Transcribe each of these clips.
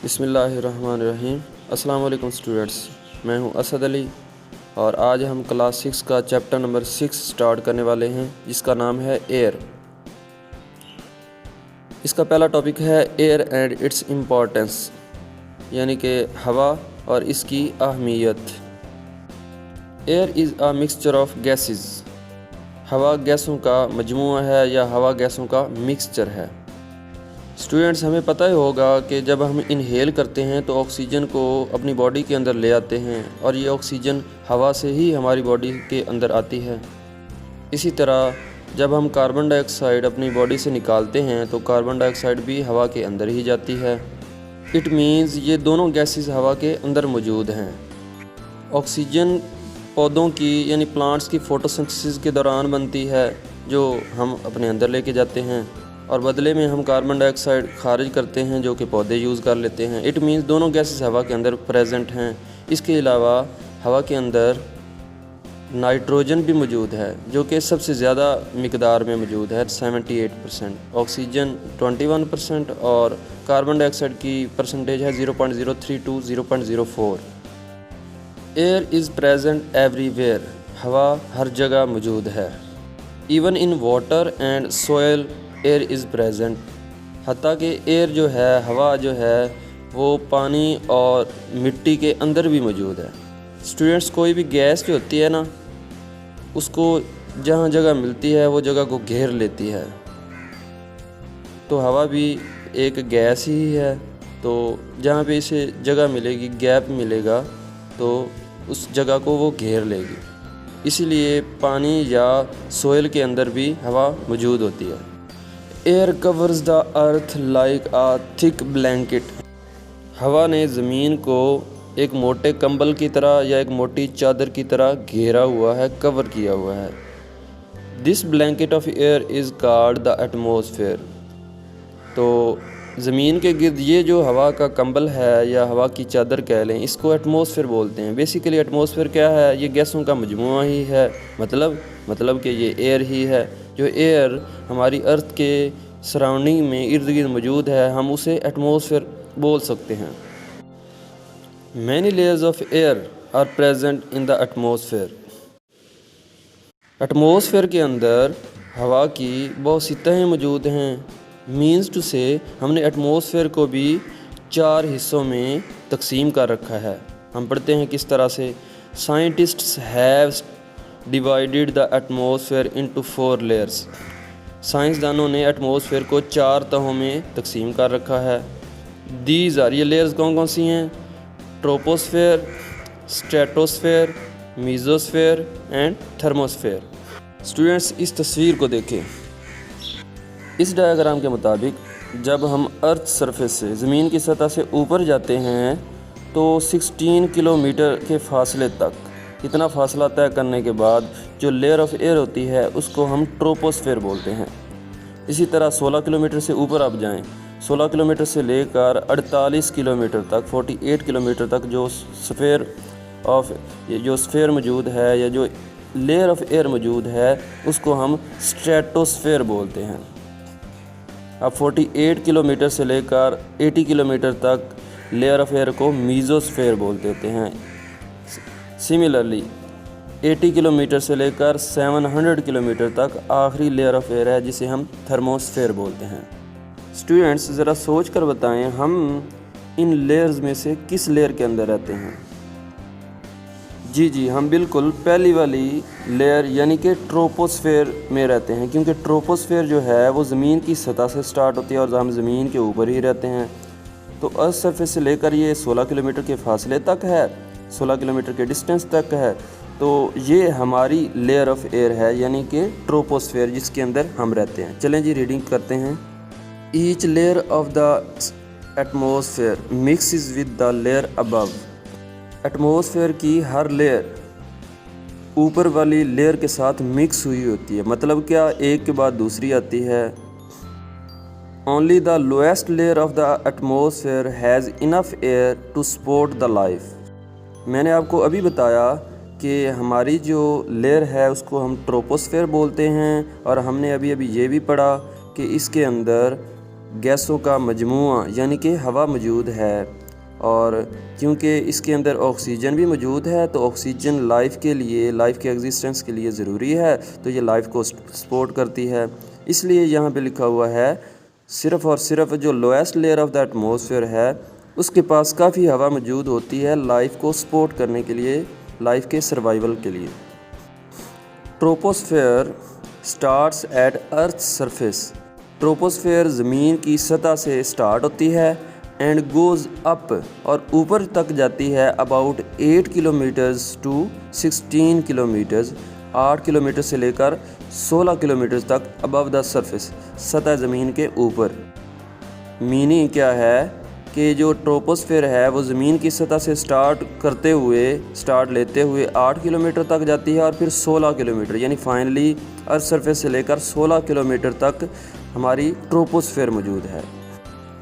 बिस्मिल्लाहिर्रहमानिर्रहीम। अस्सलाम वालेकुम स्टूडेंट्स, मैं हूं असद अली और आज हम क्लास 6 का चैप्टर नंबर 6 स्टार्ट करने वाले हैं जिसका नाम है एयर। इसका पहला टॉपिक है एयर एंड इट्स इम्पोर्टेंस, यानी कि हवा और इसकी अहमियत। Air is a mixture of gases. हवा गैसों का मजमूआ है या हवा गैसों का मिक्सचर है। स्टूडेंट्स, हमें पता ही होगा कि जब हम इनहेल करते हैं तो ऑक्सीजन को अपनी बॉडी के अंदर ले आते हैं और ये ऑक्सीजन हवा से ही हमारी बॉडी के अंदर आती है। इसी तरह जब हम कार्बन डाइऑक्साइड अपनी बॉडी से निकालते हैं तो कार्बन डाइऑक्साइड भी हवा के अंदर ही जाती है। इट मीन्स ये दोनों गैसेस हवा के अंदर मौजूद हैं। ऑक्सीजन पौधों की यानी प्लांट्स की फोटोसिंथेसिस के दौरान बनती है जो हम अपने अंदर लेके जाते हैं, और बदले में हम कार्बन डाइऑक्साइड खारिज करते हैं जो कि पौधे यूज़ कर लेते हैं। इट मीन्स दोनों गैसेस हवा के अंदर प्रेजेंट हैं। इसके अलावा हवा के अंदर नाइट्रोजन भी मौजूद है जो कि सबसे ज़्यादा मिकदार में मौजूद है 78%, ऑक्सीजन 21% और कार्बन डाइऑक्साइड की परसेंटेज है 0.03 to 0.04। Air is present everywhere. हवा हर जगह मौजूद है। Even in water and soil air is present. हत्ता कि एयर जो है, हवा जो है, वो पानी और मिट्टी के अंदर भी मौजूद है। स्टूडेंट्स, कोई भी गैस जो होती है ना, उसको जहाँ जगह मिलती है वो जगह को घेर लेती है। तो हवा भी एक गैस ही है, तो जहाँ पे इसे जगह मिलेगी, गैप मिलेगा, तो उस जगह को वो घेर लेगी। इसीलिए पानी या सोयल के अंदर भी हवा मौजूद होती है। Air covers the earth like a thick blanket. हवा ने ज़मीन को एक मोटे कंबल की तरह या एक मोटी चादर की तरह घेरा हुआ है, कवर किया हुआ है। This blanket of air is called the atmosphere. तो ज़मीन के गिर्द ये जो हवा का कंबल है या हवा की चादर कह लें, इसको एटमॉस्फेयर बोलते हैं। बेसिकली एटमॉस्फेयर क्या है? ये गैसों का मजमूआ ही है, मतलब कि ये एयर ही है। जो एयर हमारी अर्थ के सराउंडिंग में इर्द गिर्द मौजूद है, हम उसे एटमॉस्फेयर बोल सकते हैं। Many layers of air are present in the atmosphere. Atmosphere के अंदर हवा की बहुत सी तहें मौजूद हैं। मीन्स टू से हमने एटमॉस्फेयर को भी 4 हिस्सों में तकसीम कर रखा है। हम पढ़ते हैं किस तरह से। Scientists have divided the atmosphere into 4 layers. साइंसदानों ने एटमॉस्फेयर को 4 तहों में तकसीम कर रखा है। दीज आर, ये लेयर्स कौन कौन सी हैं? Troposphere, stratosphere, mesosphere and thermosphere. Students, इस तस्वीर को देखें। इस डायग्राम के मुताबिक जब हम अर्थ सरफेस से, ज़मीन की सतह से ऊपर जाते हैं तो 16 किलोमीटर के फासले तक, इतना फासला तय करने के बाद जो लेयर ऑफ एयर होती है उसको हम ट्रोपोस्फेयर बोलते हैं। इसी तरह 16 किलोमीटर से ऊपर आप जाएं, 16 किलोमीटर से लेकर 48 किलोमीटर तक, 48 किलोमीटर तक जो स्फेयर मौजूद है या जो लेयर ऑफ एयर मौजूद है उसको हम स्ट्रेटोस्फेयर बोलते हैं। अब 48 किलोमीटर से लेकर 80 किलोमीटर तक लेयर ऑफ एयर को मीजोस्फेयर बोल देते हैं। सिमिलरली 80 किलोमीटर से लेकर 700 किलोमीटर तक आखिरी लेयर ऑफ एयर है जिसे हम थर्मोस्फेयर बोलते हैं। स्टूडेंट्स, ज़रा सोच कर बताएं, हम इन लेयर्स में से किस लेयर के अंदर रहते हैं? जी, हम बिल्कुल पहली वाली लेयर यानी कि ट्रोपोस्फेयर में रहते हैं, क्योंकि ट्रोपोस्फेयर जो है वो ज़मीन की सतह से स्टार्ट होती है और हम ज़मीन के ऊपर ही रहते हैं। तो अर्थ सरफेस से लेकर ये 16 किलोमीटर के फासले तक है, 16 किलोमीटर के डिस्टेंस तक है। तो ये हमारी लेयर ऑफ एयर है यानी कि ट्रोपोस्फेयर, जिसके अंदर हम रहते हैं। चलें जी, रीडिंग करते हैं। Each layer of the atmosphere mixes with the layer above. Atmosphere की हर लेयर ऊपर वाली लेयर के साथ मिक्स हुई होती है। मतलब क्या? एक के बाद दूसरी आती है। Only the lowest layer of the atmosphere has enough air to support the life. मैंने आपको अभी बताया कि हमारी जो लेयर है उसको हम ट्रोपोस्फेयर बोलते हैं, और हमने अभी ये भी पढ़ा कि इसके अंदर गैसों का मजमूआ यानी कि हवा मौजूद है, और क्योंकि इसके अंदर ऑक्सीजन भी मौजूद है तो ऑक्सीजन लाइफ के एग्जिस्टेंस के लिए ज़रूरी है, तो ये लाइफ को सपोर्ट करती है। इसलिए यहाँ पे लिखा हुआ है सिर्फ़ और सिर्फ जो lowest layer of the atmosphere है उसके पास काफ़ी हवा मौजूद होती है लाइफ को सपोर्ट करने के लिए, लाइफ के सर्वाइवल के लिए। Troposphere starts at earth surface. Troposphere ज़मीन की सतह से स्टार्ट होती है एंड गोज़ अप और ऊपर तक जाती है about 8 kilometres to 16 kilometres, 8 kilometre से लेकर 16 किलोमीटर तक अबव द सरफेस, सतह ज़मीन के ऊपर। मीनिंग क्या है कि जो ट्रोपोस्फेयर है वो ज़मीन की सतह से स्टार्ट लेते हुए 8 किलोमीटर तक जाती है और फिर 16 किलोमीटर, यानी फाइनली अर्थ सरफेस से लेकर 16 किलोमीटर तक हमारी ट्रोपोस्फेयर मौजूद है।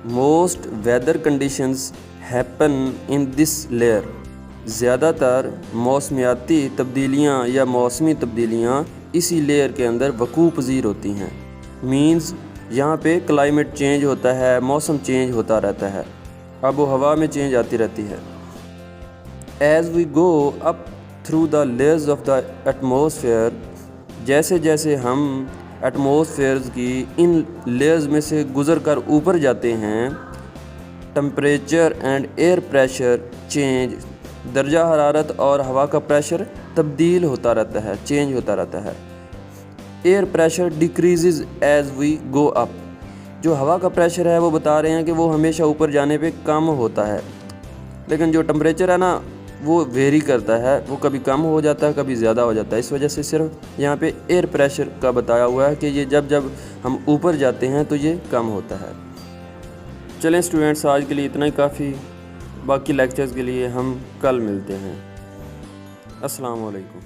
Most weather conditions happen in this layer. ज़्यादातर मौसमियाती तब्दीलियाँ या मौसमी तब्दीलियाँ इसी लेयर के अंदर वकूअ पज़ीर होती हैं। मीन्स यहाँ पे क्लाइमेट चेंज होता है, मौसम चेंज होता रहता है, आबो हवा में चेंज आती रहती है। As we go up through the layers of the atmosphere, जैसे जैसे हम एटमॉस्फेयर्स की इन लेयर्स में से गुज़र कर ऊपर जाते हैं, temperature and air pressure change, दर्जा हरारत और हवा का प्रेशर तब्दील होता रहता है, चेंज होता रहता है। Air pressure decrease as we go up. जो हवा का प्रेशर है वो बता रहे हैं कि वो हमेशा ऊपर जाने पे कम होता है, लेकिन जो टेम्परेचर है ना वो वेरी करता है, वो कभी कम हो जाता है कभी ज़्यादा हो जाता है। इस वजह से सिर्फ यहाँ पे एयर प्रेशर का बताया हुआ है कि ये जब हम ऊपर जाते हैं तो ये कम होता है। चलें स्टूडेंट्स, आज के लिए इतना ही काफ़ी, बाकी लेक्चर्स के लिए हम कल मिलते हैं। अस्सलाम वालेकुम।